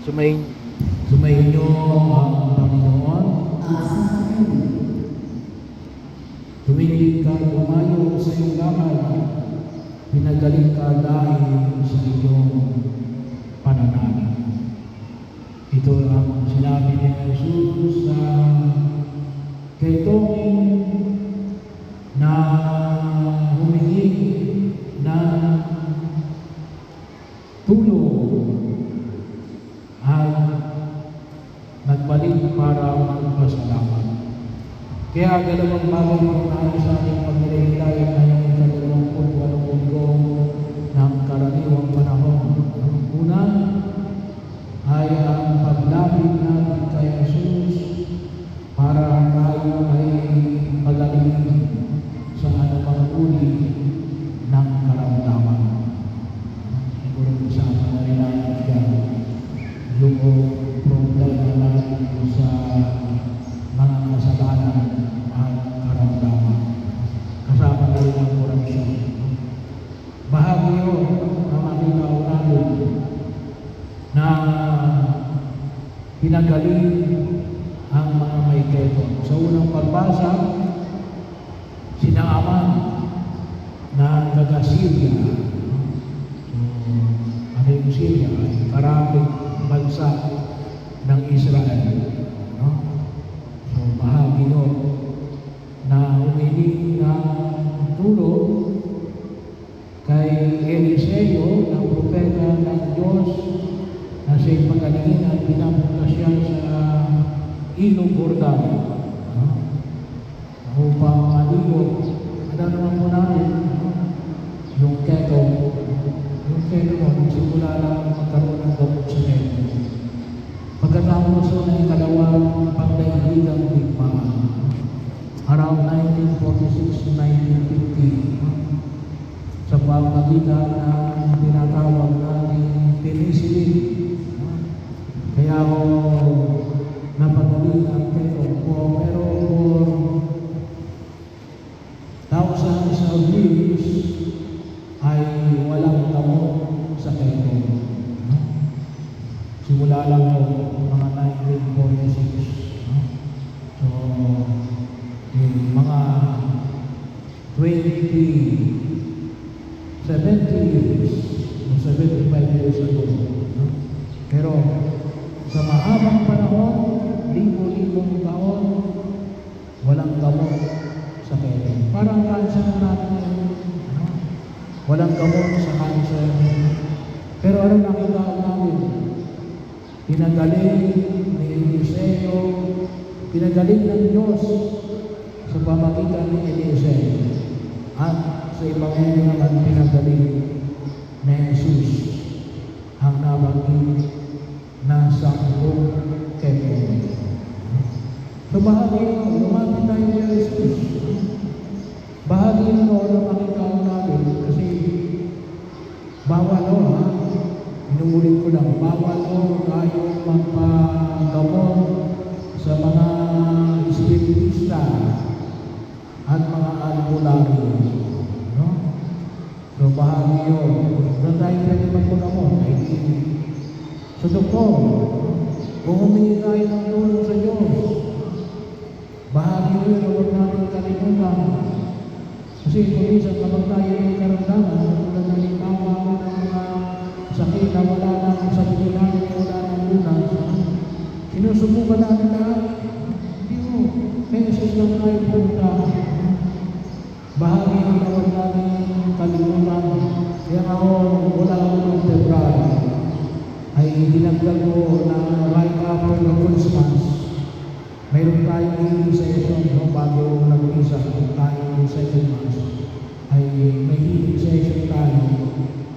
Sumayin niyo ang Panginoon. Tumingin ka, lumayo sa iyong lakad. Pinagaling ka dahil sa iyong pananalig. Ito ang sinabi ni Jesus sa kay Toming na humingi ng tulong at nagbalik para magpasalamat. Kaya dalawang bagay ang nais sa ating pagnilayan ngayong ika-28 linggo ng karaniwang panahon. Ang una ay ang paglapit natin kay Jesus para tayo ay pagaling sa anumang uri ng karamdaman. Siguro kasama na rin natin dyan yung problema natin sa mga kasalanan at karamdaman. Kasama na rin ang korupsyon. Bahagi yun na makita ko natin na pinagaling ang mga may keton. Sa unang pagbasa, sinaaman na taga-Syria. Ano yung Syria? Karaming bansa ng Israel. No? So, bahagi yun na humiling ng tulong kay Eliseo, ng propeta ng Diyos, na siya'y pagalingin at pinapunta siya sa Ilog Jordan. Upang maligo. Ano naman po natin? Yung keto. Yung keto mo, nagsimula lang magkaroon ng gamot sa keto. Pagkatapos na ikalawang pagdaigdigang digmaan, around 1946 to 1950, sa pamagitan ng tinatawag natin penicillin. Kaya ako napadali ang keto ko, pero thousands of years ay walang gamot sa keto. Simula lang mga 1946. So, mga 70 years o 75 years ago. Pero sa mahabang panahon, libo-libong taon, walang gamot sa keto. Parang cancer natin, walang gamot sa cancer. Pero ano nakita namin? Pinagaling ni Eliseo, pinagaling ng Diyos sa pamagitan ni Eliseo. At sa ibang naman pinagaling ni Jesus ang nabanggit na 10 keto. So bahagi yun, lumapit tayo kay Jesus. Bahagi yun na makita natin kasi bawal o inuulit ko lang, bawal o tayo magpagamot sa mga espiritista at mga albularyo. No? So bahagi yun. Doon tayo pwede magpagamot. Sa doktor, kung humingi tayo ng tulong sa Diyos, bahagi yun na huwag natin kalimutan. Kasi kung minsan kapag tayo ay karamdaman, tulad ng limbawa ng mga sakit na wala ng sa bigyan natin, wala ng lunas, sinusubukan natin lahat. Hindi mo, may Jesus lang tayo punta. Bahagi ng huwag natin kalimutan. Kaya ako, wala ako ng February, ay dinagdag ko na right after the Christmas. Mayroon tayong healing session bago nag-uisa tayo sa second month. Ay may healing session tayo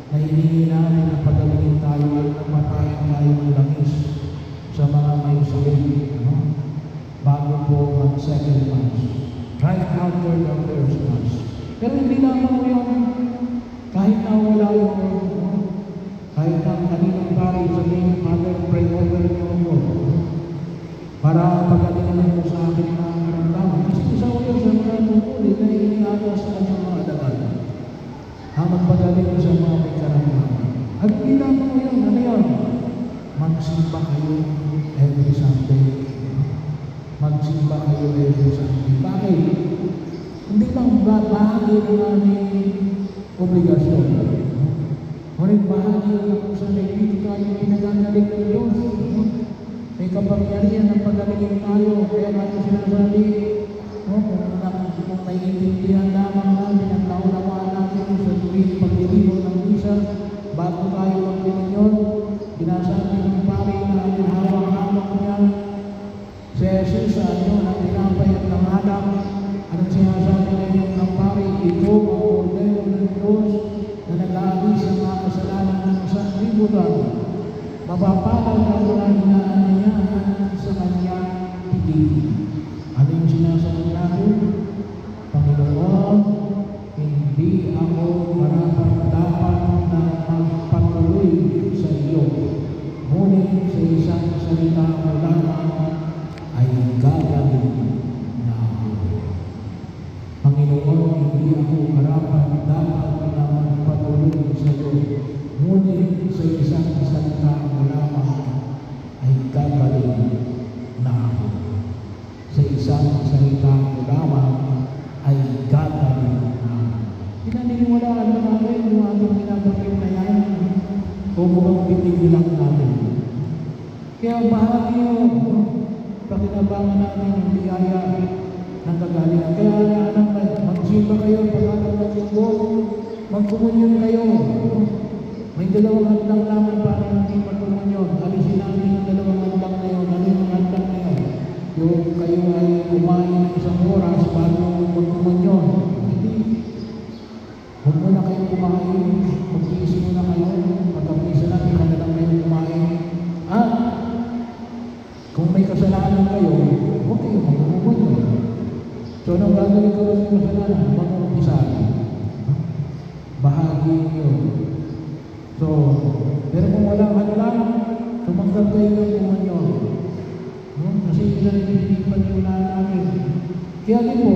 na hiningi namin na pagalingin tayo at napatayin tayo ng langis sa mga may sakit. Bago po ang second month. Right after the first month. Pero hindi naman mo yung kahit na wala yung kahit ang kaninang pari sabihin, Father, pray over your Lord. Para pagalingin mo sa akin na karamdaman. Kasi isa ko yun sa mga tungkulin na iniata sa kanyang mga dagal. Ang magpagaling sa mga may karamdaman. At hindi naman mo yun, ano yun? magsimba kayo every Sunday. Magsimba kayo every Sunday. Bakit? Hindi lang bahagi ng aming obligasyon. Ngunit bahagi ng kung saan dito tayo pinagagaling ng Diyos. May kapangyarihan ng paggaling tayo. Kaya natin sinasabi, kung naiintindihan lamang natin at naunawaan natin sa tuwing pagdiriwang ng misa, bago tayo magkomunyon, binasabi ng pari na ating hawak-hawak niya si Jesus sa inyo ng tinapay at ng alak. Anong sinasabi ngayon ng pari? Ito ang ordero ng Diyos na nag-aalis ang mga kasalanan ng sanlibutan. Mapapalad na walang inaanyayahan sa kanyang piling. Ano yung sinasabi natin? Panginoon, hindi ako karapat-dapat na magpatuloy sa iyo. Ngunit sa isang salita mo lamang ay gagawin na ako. Panginoon, hindi ako karapat-dapat na magpatuloy sa iyo. Ngunit sa isang salita mo lamang ay gagawin na ako. Sa isang salita mo lamang ay gagawin na ako. Pinaniniwalaan na natin yung ating pinagapit na yan o mukhang pitigil lang natin. Kaya bahagi yun, pakinabangan natin yung biyaya ng kagalingan. Kaya anak na, magsimba kayo pag-aral ng linggo, magkumunyon kayo. May dalawang handang namin para hindi magkumunyon. Alisin namin yung dalawang handang na yun. Ano yung handang na yun? Yung kayo ay kumain ng isang oras bago magkumunyon. Hindi. Huwag muna kayong kumain. Mag-iisip muna kayo. Pagkapisa natin, ka na lang kayong kumain. At kung may kasalanan kayo, huwag kayong magkumunyon. So, anong gagawin ko sa kasalanan? Mag-umpisa. Bahagi yun. So, pero kung walang hadlang, tumanggap kayo ng kumunyon. Kasi pinaninipan yung namin. Kaya din po,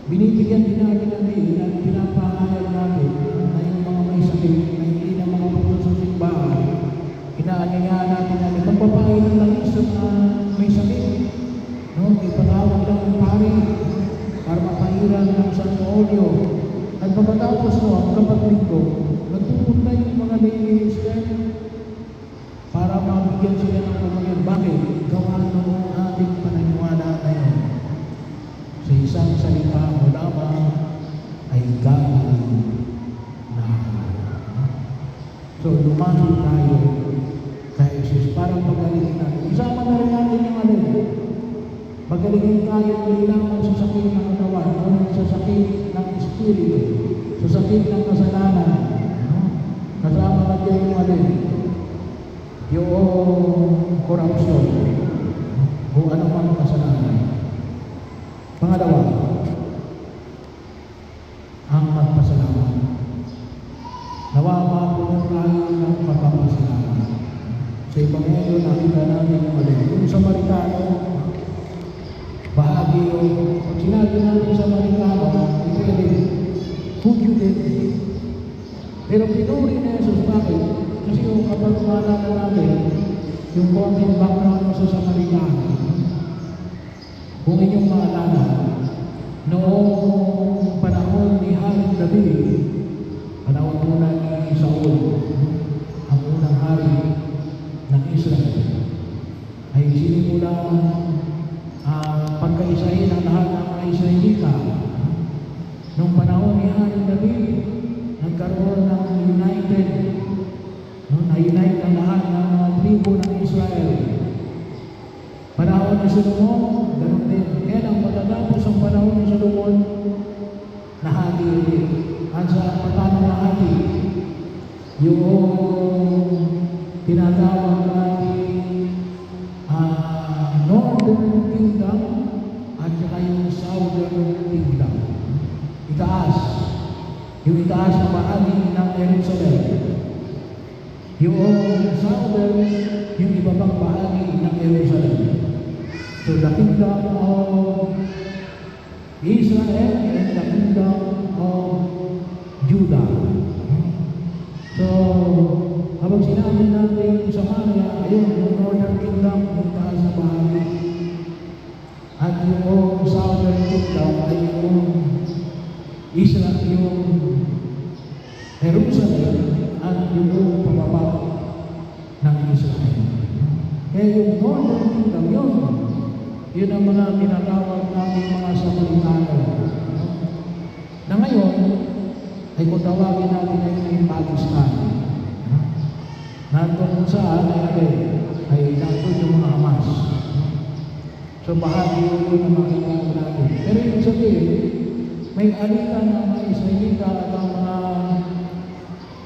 binibigyan din natin ng diin at pinapahayag natin na yung mga may sakit na hindi na mga pupunta sa simbahan, inaanyayaan natin natin. Magpapain ng langis sa may sakit. Ipatawag lang ng pari para mapahiran ng Santo Olio. At pagkatapos mo, ang kapag-linggo, nagpupunta yung mga ladies para mabigyan sila ng kumunyon. Bakit? Gawa ng ating pananiwala na yun. Sa isang salita mo lamang ay gagawin na ako. So, lumahit tayo kay Jesus para pagalingin natin. Isama na rin natin yung alin. Pagalingin tayo hindi lamang sa sakit ng katawan, ngunit sa sakit ng espiritu, sa sakit ng kasalanan. Kasama natin yung alin. Yung korupsyon o anumang kasalanan. Pangalawa, ang magpasalamat. Nawa mapunan tayo ng pagpapasalamat. Sa Ebanghelyo nakita natin yung alin. Yung Samaritano, bahagi yung, kung sinabi natin sa Samaritano, ito yun, Hudyo din. Pero pinuri na Jesus, bakit? Kasi yung kapag maalala natin, yung konting background sa Samaritano, kung inyong maalala, noong panahon ni Haring David, panahon muna ni Saul, ang unang hari ng Israel, ay sinimulang pagkaisahin ang lahat ng mga Israelita. Noong panahon ni Haring David, nagkaroon ng united, na-unite ang lahat ng mga tribo ng Israel. Panahon ni Solomon, ganun din. Kaya lang matatapos ang panahon ni Solomon, nahati ulit. At sa patano nahati, yung tinatawag natin Northern Kingdom at saka yung Southern Kingdom. Itaas. Yung itaas na bahagi ng Jerusalem. Yung Southern, yung ibabang bahagi ng Jerusalem. So the kingdom of Israel and the kingdom of Judah. So, habang sinabi natin sa Israel, yung Jerusalem at yung pababa ng Israel. Kaya yung Northern Kingdom yun ang mga tinatawag natin mga Samaritano. Na ngayon, ay kung tawagin natin ay Pakistan. Nandun kung saan ay nandun yung mga Hamas. So bahagi yun ang makikita natin. Pero yung sabihin, may alita ng mga Israelita at ang mga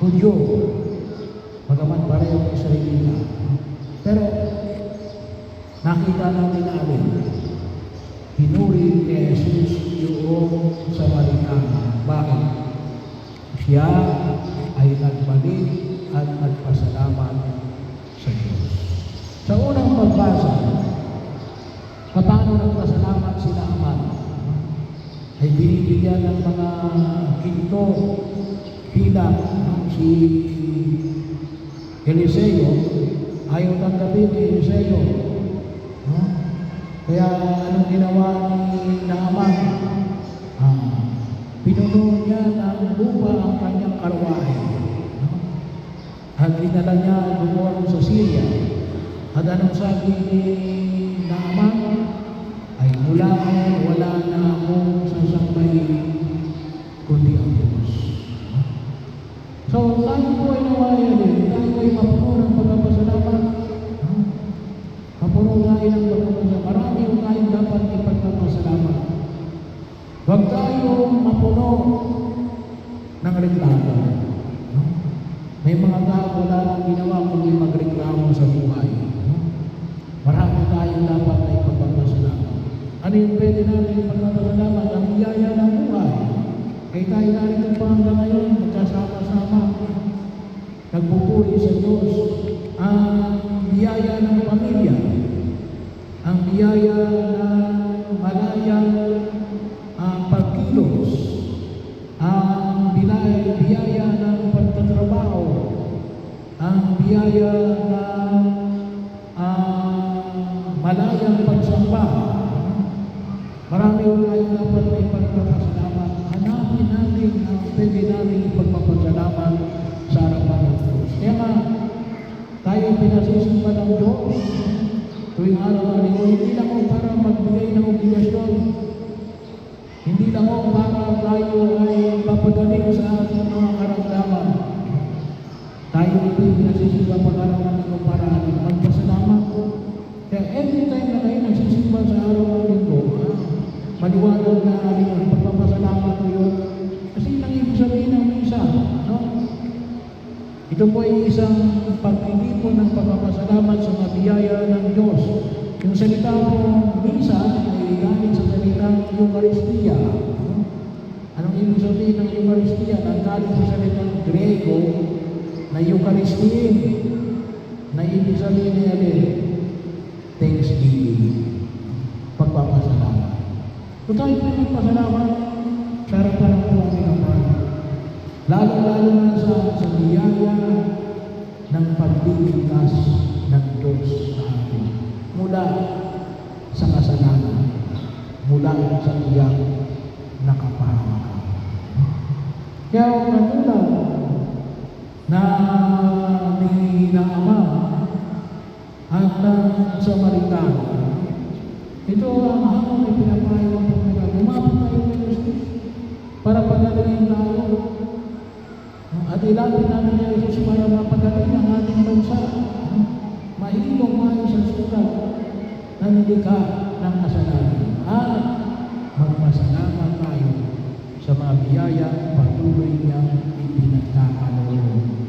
Hudyo. Bagamat parehong Israelita. Pero nakita natin na pinuri ni Jesus yung Samaritano. Bakit? Siya ay nagbalik at nagpasalamat sa Diyos. Sa unang pagbasa, paano nagpasalamat sila Aman? Ay binibigyan ng mga ginto bilang si Eliseo, ayaw tanggapin ni Eliseo. No? Kaya anong ginawa ni Naaman? Pinuno niya ng lupa ang kanyang karwahe. No? At dinala niya doon sa Syria. At anong sabi ni Naaman? Ay mula ngayon wala na akong sasambahin kundi ang Diyos. So tayo po ay nawaya din. Tayo ay mapuno ng pagpapasalamat. Mapuno tayo ng pagpapasalamat. Marami yung tayong dapat ipagpapasalamat. Huwag tayong mapuno ng reklamo. May mga tao wala nang ginawa kundi magreklamo sa buhay. Marami tayong dapat na ipagpapasalamat. Ano yung pwede natin ipagpapasalamat? Ang biyaya ng buhay. Kaya tayo narito pa hanggang ngayon, magkasama-sama, nagpupuri sa Diyos. Ang biyaya ng pamilya, ang biyaya ng malayang pagkilos, ang biyaya ng pagtatrabaho, ang biyaya ng malayang pagsamba. Marami tayong dapat na ipagpapasalamat. Hanapin natin ang pwede natin ipagpapasalamat sa harapan ng Diyos. Kaya nga, tayo pinasisimba ng Diyos tuwing araw ng linggo. Hindi lang ako para magbigay ng obligasyon. Hindi lang ako para tayo ay papagaling sa ating mga karamdaman. Tayo ito pinasisimba pag-araw ng linggo para magpasalamat. Kaya every time na kayo nagsisimba sa araw ng linggo, maliwanag na aling pagpapasalamat ko yun. Kasi nang ibig sabihin ng misa, no? Ito po ay isang pagtitipon ng pagpapasalamat sa mabiyaya ng Diyos. Yung salita po misa ay galing sa salitang Eucharistia. No? Anong ibig sabihin ng Eucharistia? Nanggaling sa salitang Grego na Eucharistia. Na ibig sabihin niya thanksgiving. Pagpapasalamat. Kung tayo po magpasalamat, sa harapan ng po ang Panginoon. Lalo-lalo na sa biyaya ng pagliligtas ng Diyos sa atin. Mula sa kasalanan, mula sa iyak na kapahamakan. Kaya katulad na ni Naaman at ng Samaritano, ito ang hamon na pinapayo ng Panginoon. Lumapit tayo kay Jesus para pagalingin tayo. At ilapit namin niya Jesus para mapagaling ang ating bansa. Mahilong tayo sa sulat na nilikha ng kasalanan. At magpasalamat tayo sa mga biyaya patuloy niyang ipinagkakaloon